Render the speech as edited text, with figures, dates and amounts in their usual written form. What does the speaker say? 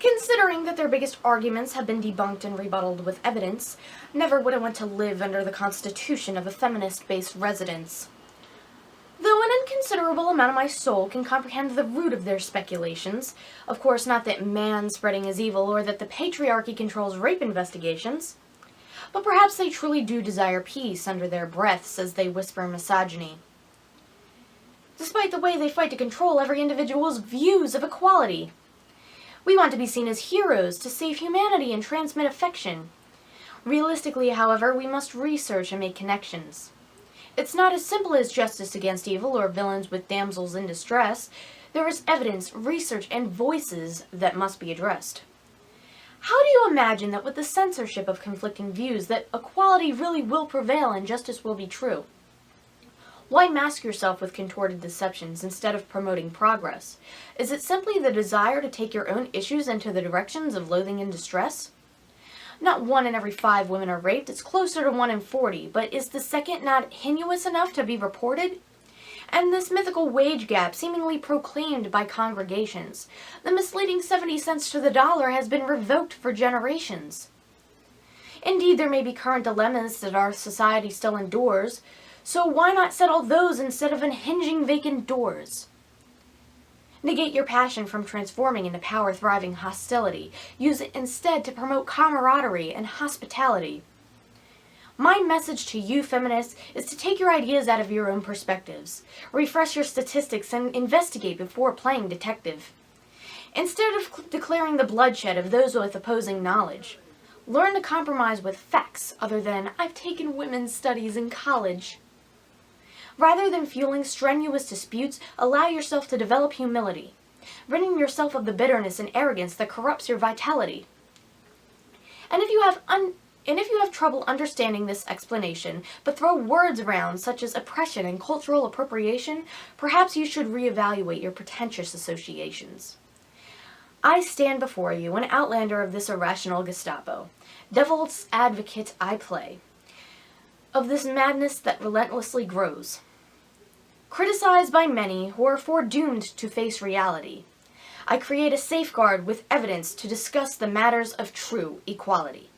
Considering that their biggest arguments have been debunked and rebutted with evidence, never would I want to live under the constitution of a feminist-based residence. Though an inconsiderable amount of my soul can comprehend the root of their speculations, of course not that man-spreading is evil or that the patriarchy controls rape investigations, but perhaps they truly do desire peace under their breaths as they whisper misogyny. Despite the way they fight to control every individual's views of equality. We want to be seen as heroes to save humanity and transmit affection. Realistically, however, we must research and make connections. It's not as simple as justice against evil or villains with damsels in distress. There is evidence, research, and voices that must be addressed. How do you imagine that with the censorship of conflicting views that equality really will prevail and justice will be true? Why mask yourself with contorted deceptions instead of promoting progress? Is it simply the desire to take your own issues into the directions of loathing and distress? Not 1 in every 5 women are raped, it's closer to 1 in 40, but is the second not heinous enough to be reported? And this mythical wage gap seemingly proclaimed by congregations, the misleading 70 cents to the dollar has been revoked for generations. Indeed, there may be current dilemmas that our society still endures, so why not settle those instead of unhinging vacant doors? Negate your passion from transforming into power-thriving hostility. Use it instead to promote camaraderie and hospitality. My message to you feminists is to take your ideas out of your own perspectives. Refresh your statistics and investigate before playing detective. Instead of declaring the bloodshed of those with opposing knowledge, learn to compromise with facts other than, "I've taken women's studies in college." Rather than fueling strenuous disputes, allow yourself to develop humility, ridding yourself of the bitterness and arrogance that corrupts your vitality. And if you have trouble understanding this explanation, but throw words around such as oppression and cultural appropriation, perhaps you should reevaluate your pretentious associations. I stand before you, an outlander of this irrational Gestapo. Devil's advocate I play, of this madness that relentlessly grows. Criticized by many who are foredoomed to face reality, I create a safeguard with evidence to discuss the matters of true equality.